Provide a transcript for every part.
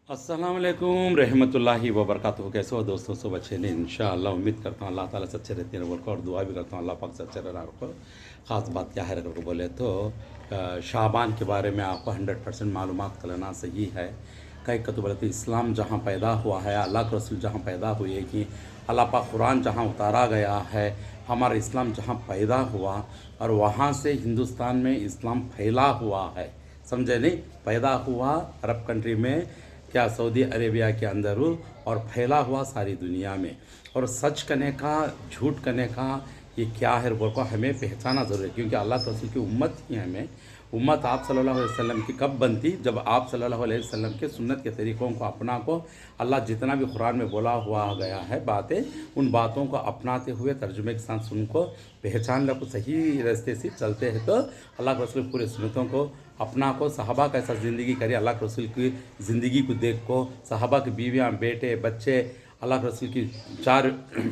अस्सलाम वालेकुम रहमतुल्लाहि व बरकातहू। कैसे हो दोस्तों, सब अच्छे ने इंशाअल्लाह। उम्मीद करता हूँ अल्लाह ताला से अच्छे रहते हैं और दुआ भी करता हूँ अल्लाह पाक से अच्छे रहना रखो। ख़ास बात क्या है अगर बोले तो शाबान के बारे में आपको 100% मालूमात कर लेना सही है। कई कतो बोले तो इस्लाम जहाँ पैदा हुआ है, अल्लाह के रसूल जहाँ पैदा हुए कि अल्लाह पाक कुरान जहाँ उतारा गया है, हमारा इस्लाम जहाँ पैदा हुआ और वहाँ से हिंदुस्तान में इस्लाम फैला हुआ है। समझे नहीं? पैदा हुआ अरब कंट्री में, क्या सऊदी अरेबिया के अंदर और फैला हुआ सारी दुनिया में। और सच करने का, झूठ करने का ये क्या है बोल को हमें पहचाना ज़रूरी है, क्योंकि अल्लाह के रसूल की उम्मत ही हमें। उम्मत आप सल्लल्लाहु अलैहि वसल्लम की कब बनती? जब आप सल्लल्लाहु अलैहि वसल्लम के सुन्नत के तरीक़ों को अपना को अल्लाह जितना भी कुरान में बोला हुआ गया है बातें, उन बातों को अपनाते हुए तर्जुमे के साथ सुन को पहचान लो, सही रास्ते से चलते हैं तो अल्लाह के रसूल पूरे सुन्नतों को अपना को, सहाबा कैसा ज़िंदगी करी अल्लाह के रसूल की ज़िंदगी को देख को, सहाबा की बीवियाँ, बेटे, बच्चे, अल्लाह के रसूल की 4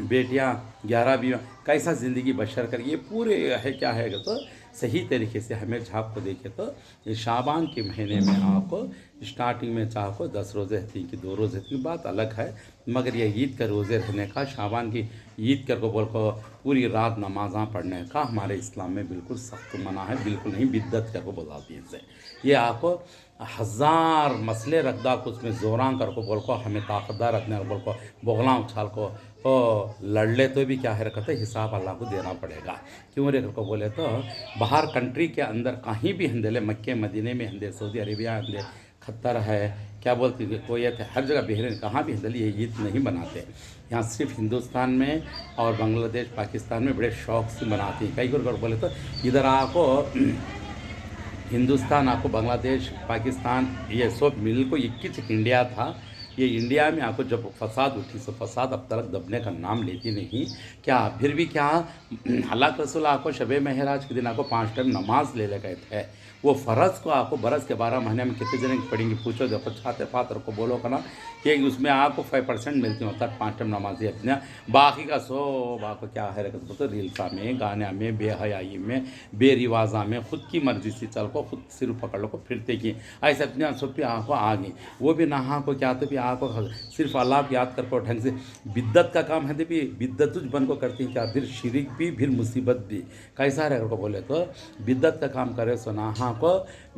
बेटियाँ, 11 बीवियाँ, कैसा ज़िंदगी बशर कर, ये पूरे है क्या है तो सही तरीके से हमें झाँक को देखे तो ये शाबान के महीने में आपको स्टार्टिंग में चाह को 10 रोज़े रहती कि 2 रोज़े रहती बात अलग है, मगर ये ईद का रोज़े रहने का, शाबान की ईद कर को बोल को पूरी रात नमाज़ां पढ़ने का हमारे इस्लाम में बिल्कुल सख्त मना है, बिल्कुल नहीं, बिद्दत कर को बताती है इनसे। ये आपको हज़ार मसले रखदा को उसमें जोरां कर को बोल को हमें ताकतदार रखने को बोल को बोगला उछाल को लड़ ले तो भी क्या है रखते हिसाब अल्लाह को देना पड़ेगा। क्यों रे को बोले तो बाहर कंट्री के अंदर कहीं भी हंदेले, मक्के मदीने में हंदे, सऊदी अरेबिया हंदे, खतर है, क्या बोलती है कोयत है, हर जगह बहरीन कहाँ भी हंदली ये ईद नहीं बनाते। यहाँ सिर्फ हिंदुस्तान में और बांग्लादेश, पाकिस्तान में बड़े शौक़ से मनाती हैं। कई बार बोले तो इधर आपको हिंदुस्तान, आपको बांग्लादेश, पाकिस्तान, ये सब मिल को 21 इंडिया था। ये इंडिया में आपको जब फसाद उठी सो फसाद अब तक दबने का नाम लेती नहीं। क्या फिर भी क्या अल्लाह के रसूल आपको शब महराज के दिन आपको 5 टाइम नमाज ले गए थे। वो फ़र्ज़ को आपको बरस के 12 महीने में कितने जने पढ़ेंगे पूछो, देखो छाते पात्र को बोलो का ना कि उसमें आपको 5% मिलती होता है 5 टाइम नमाज अपने, बाकी का सब आपको क्या है तो रील्सा में, गाने में, बेहयाई में, बेरिवाजा में, खुद की मर्जी से चल को खुद सिर पकड़ लो को फिरते की ऐसे अपने सब पे आपको आ गई। वो भी नहा को क्या तो भी आपको सिर्फ अल्लाह को याद कर को ढंग से बिद्दत का काम है, तो भी बिद्दत बन को करती हैं क्या, फिर शिरिक भी, फिर मुसीबत भी। कैसा है को बोले तो बिद्दत का काम करे सो नहा को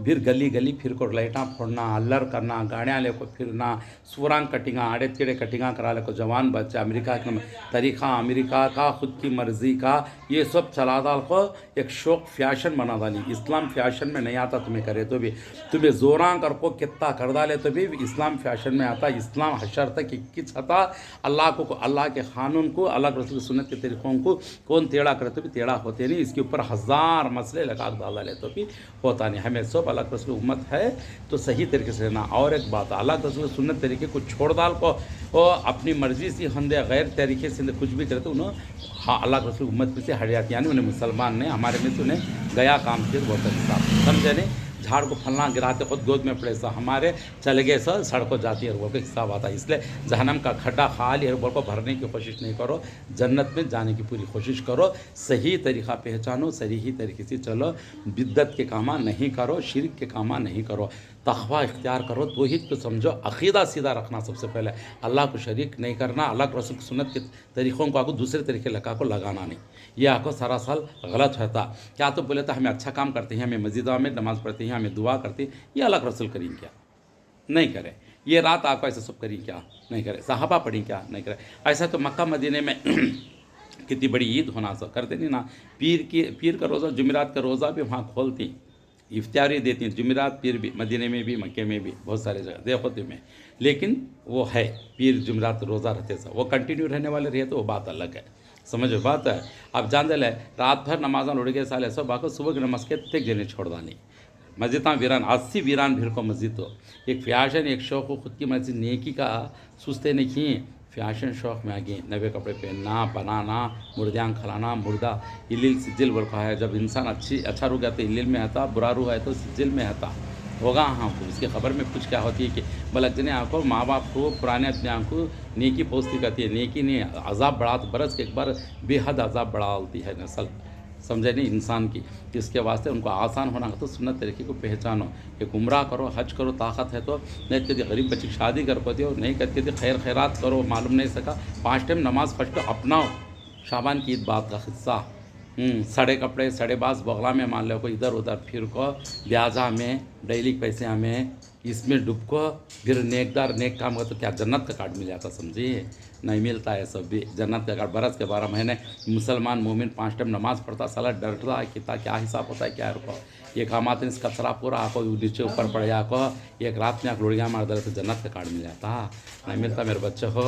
फिर गली गली फिर को लाइटा फोड़ना, अल्लर करना, गाड़ियाँ ले को फिरना, सुरांग कटिंगा, आड़े तिड़े कटिंगा करा ले को जवान बच्चा, अमेरिका का तरीक़ा, अमेरिका का खुद की मर्ज़ी का ये सब चला डाल को एक शौक़ फैशन बना डाली। इस्लाम फैशन में नहीं आता, तुम्हें करे तो भी तुम्हें जोरां कर को कितना कर डाले तो भी इस्लाम फैशन में आता। इस्लाम हशर तक 21 था, अल्लाह को, अल्लाह के क़ानून को, अल्लाह के रसूल सुन्नत के तरीक़ों को कौन टेढ़ा करे तो भी टेढ़ा होते नहीं। इसके ऊपर हज़ार मसले लगा डाले तो भी होता नहीं। हमें सब अल्लाह के रसूल उम्मत है तो सही तरीके से रहना। और एक बात, अल्लाह के रसूल सुन्नत तरीके को छोड़ डाल को अपनी मर्ज़ी से हंदे गैर तरीके से कुछ भी करे तो उन्हें हाँ अल्लाह के रसूल उम्मत में से हट जाती, यानी उन्हें मुसलमान ने हमारे में से उन्हें गया काम किया बहुत अच्छा। समझे नहीं? झाड़ को फलना गिराते खुद गोद में पड़े सा हमारे चले गए सर सड़कों जाती है और बोल के हिसाब आता है। इसलिए जहन्नम का खड्डा खाली है बोल को भरने की कोशिश नहीं करो, जन्नत में जाने की पूरी कोशिश करो। सही तरीक़ा पहचानो, सही तरीके से चलो, बिद्दत के कामा नहीं करो, शिरक के कामा नहीं करो, तक़वा इख्तियार करो, तौहीद को समझो, अक़ीदा सीधा रखना सबसे पहले, अल्लाह को शरीक नहीं करना, अल्लाह के रसूल की सुन्नत के तरीक़ों को आपको दूसरे तरीके लगा को लगाना नहीं। ये आपको सारा साल गलत होता। क्या तो बोले तो हमें अच्छा काम करते हैं, हमें मस्जिदों में नमाज़ पढ़ते हैं, हमें दुआ करते हैं, ये अल्लाह के रसूल करें क्या? नहीं करे। ये रात आपको ऐसा सब करें क्या? नहीं करे। सहाबा पढ़ी क्या? नहीं करे। ऐसा तो मक्का मदीने में कितनी बड़ी ईद होना सब करते नहीं ना। पीर का रोज़ा, जुमेरात का रोज़ा भी वहाँ खोलती, इफ्तारी देती हैं, जुमेरात पीर भी, मदीने में भी, मक्के में भी, बहुत सारे जगह देखो तुम्हें। लेकिन वो है पीर जुमेरात रोज़ा रहते सब, वो कंटिन्यू रहने वाले रहे तो वो बात अलग है। समझो बात है। अब जान दे रात भर नमाजा उड़ गए साले सब बाको सुबह की नमाज के तक जने छोड़ दानी मस्जिद वीरान 80 वीरान भीड़ को मस्जिद तो एक फैशन, एक शौक़ हो खुद की मस्जिद नेकी का सुस्ते नहीं, फैशन शौक़ में आगे नवे कपड़े पहनना, बनाना, मुर्दियाँ खिलाना, मुर्दा इलिल सिजिल बोल का है। जब इंसान अच्छा रुक गया तो इलिल में आता, बुरा रुक है तो सिजिल में आता होगा। हाँ तो इसकी खबर में कुछ क्या होती है कि बलकजने आँखों माँ बाप को पुराने अपने आँखों नेकी पोस्ती करती है, नेकी ने अजाब बढ़ा तो बरस के एक बार बेहद अजाब बढ़ाती है नस्ल। समझे नहीं इंसान की। इसके वास्ते उनको आसान होना तो सुन्नत तरीके को पहचानो, एक उम्रा करो, हज करो, ताकत है तो, नहीं कभी गरीब बच्ची की शादी कर पाते हो, नहीं कभी खैर खैरात करो, मालूम नहीं सका 5 टाइम नमाज फर्स्ट अपनाओ। शाबान की ईद बात का हिस्सा, सड़े कपड़े सड़े बाज बगला में मान लो, कोई इधर उधर फिर को ब्याजा में डेली पैसे हमें इसमें डूब को फिर नेकदार नेक काम कर तो क्या जन्नत का कार्ड मिल जाता, समझिए नहीं मिलता है। सब भी जन्नत का कार्ड बरस के 12 महीने मुसलमान मोमिन 5 टाइम नमाज पढ़ता, साला डरता है कितना क्या हिसाब होता है क्या रुको, एक आमात इस कचरा पूरा आको नीचे ऊपर पड़ जाको, एक रात में आप लोड़िया मार दे तो जन्नत का कार्ड मिल जाता, नहीं मिलता मेरे बच्चे हो।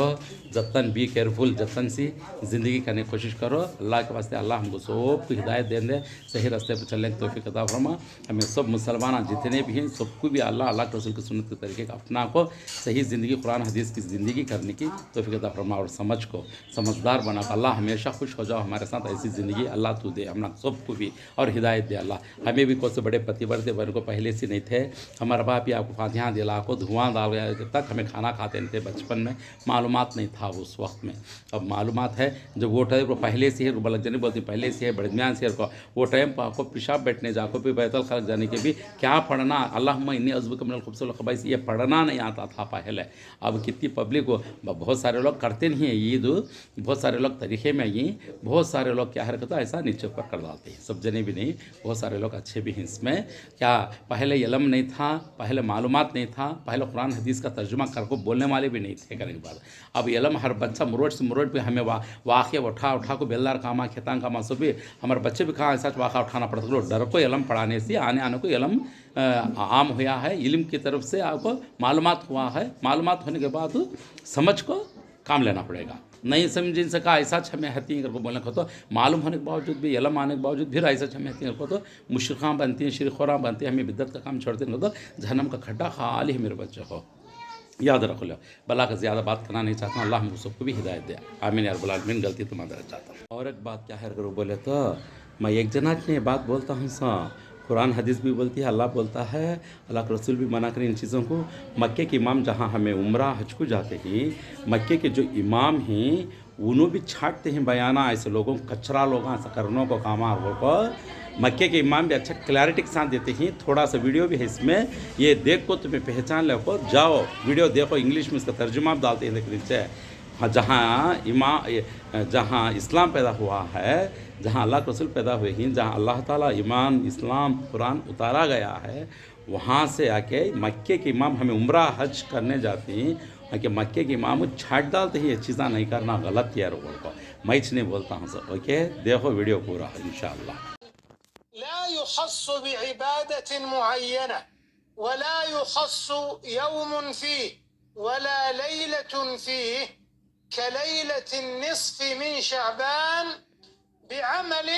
जतन बी केयरफुल, जतन सी ज़िंदगी करने की कोशिश करो। अल्लाह के वास्ते अल्लाह हमको सबको हिदायत दे दे, सही रास्ते पर चलने की तौफीक अता फरमा। हमें सब मुसलमान जितने भी हैं सबको भी अल्लाह के रसूल की सुन्नत के तरीके का अपना को सही ज़िंदगी कुरान हदीस की ज़िंदगी करने की तौफीक अता फरमा, और समझ को समझदार बना। अल्लाह हमेशा खुश हो जाओ हमारे साथ, ऐसी ज़िंदगी अल्लाह तू दे हम सबको भी, और हिदायत दे अल्लाह। हमें भी कौन से बड़े पतिवर्ते बन को पहले से नहीं थे, हमारा बाप ही आपको फातिहा दिला को धुआं डाल गया तक हमें खाना खाते नहीं थे बचपन में, मालूमात नहीं था उस वक्त में। अब मालूमात है, जब वो टाइम पहले से है, बलक जनी बोलती पहले से है, बड़मियान से है, वो टाइम पर आपको पेशाब बैठने जाको भी बैतुल खलक जाने के भी क्या पढ़ना, अल्लाहुम्मा इन्नी अज़्बुका मिनल खुब्ज़ि वल खबाइस, ये पढ़ना नहीं आता था पहले। अब कितनी पब्लिक हो, बहुत सारे लोग करते नहीं हैं ईद, बहुत सारे लोग तरीक़े में ही, बहुत सारे लोग क्या हरकत ऐसा नीचे ऊपर कर डालते हैं, सब जने भी नहीं, बहुत सारे लोग अच्छे भी हैं इसमें। क्या पहले इल्म नहीं था, पहले मालूमात नहीं था, पहले कुरान हदीस का तर्जुमा कर को बोलने वाले भी नहीं थे करने के बाद। अब इल्म हर बच्चा मुरोड से मुरोड पे हमें वाक़े उठा को बेलदार कामा खेतान कामा सब भी हमारे बच्चे भी कहाँ ऐसा वाक़ा उठाना पड़ता है। डर को इल्म पढ़ाने से आने को इल्म आम हुआ है, इल्म की तरफ से आपको मालूमात हुआ है, मालूमात होने के बाद समझ को काम लेना पड़ेगा। नहीं समझ इन सका ऐसा छमें हती करके बोलने को तो मालूम होने के बावजूद भी, इल्म आने के बावजूद फिर ऐसा छमें हती को तो मुशरिका बनती हैं, शिरखोरा बनती हैं, हमें बिद्दत का काम छोड़ते हैं तो जहन्नम का खड्डा खाली है मेरे बच्चे को, याद रख लो। भला का ज़्यादा बात करना नहीं चाहता हूँ, अल्लाह हम सबको भी हिदायत दे, आमीन या रब्बुल आलमीन। गलती तो मैं चाहता हूँ। और एक बात क्या है, अगर बोले तो मैं एक जना की बात बोलता हूँ सा, कुरान हदीस भी बोलती है, अल्लाह बोलता है, अल्लाह के रसूल भी मना करें इन चीज़ों को। मक्के के इमाम जहाँ हमें उम्रा हज को जाते हैं, मक्के के जो इमाम हैं उन्होंने भी छाटते हैं बयाना ऐसे लोगों को, कचरा लोग ऐसा करनों को कामा को। मक्के के इमाम भी अच्छा क्लैरिटी के साथ देते हैं, थोड़ा सा वीडियो भी है इसमें, ये देख को तुम्हें पहचान ले को जाओ, वीडियो देखो, इंग्लिश में इसका तर्जुमा भी डालते हैं नीचे। हाँ, जहाँ इस्लाम पैदा हुआ है, जहाँ अल्लाह के रसूल पैदा हुए हैं, जहाँ अल्लाह ताला ईमान इस्लाम कुरान उतारा गया है, वहाँ से आके मक्के के इमाम हमें उम्रा हज करने जाते हैं कि मक्के के इमाम छाट डालते हैं, ये चीज़ें नहीं करना गलत है लोगों को, मैं नहीं बोलता हूँ सर। ओके, देखो वीडियो पूरा इंशाअल्लाह। لا يخص بعبادة معينة، ولا يخص يوم فيه ولا ليلة فيه كليلة النصف من شعبان بعمل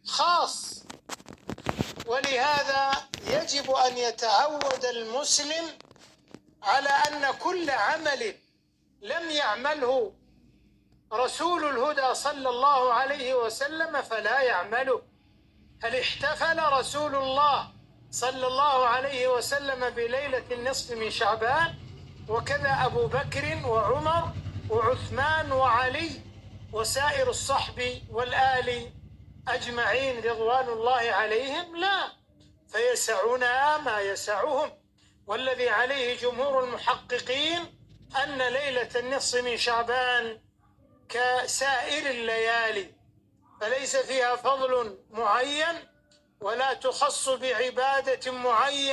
خاص. ولهذا يجب أن يتعود المسلم على أن كل عمل لم يعمله رسول الهدى صلى الله عليه وسلم فلا يعمله. هل احتفل رسول الله صلى الله عليه وسلم بليلة النصف من شعبان؟ وكذا أبو بكر وعمر وعثمان وعلي وسائر الصحب والآل أجمعين رضوان الله عليهم؟ لا، فيسعنا ما يسعهم. والذي عليه جمهور المحققين أن ليلة النصف من شعبان كسائر الليالي، فليس فيها فضل معين ولا تخص بعبادة معينة.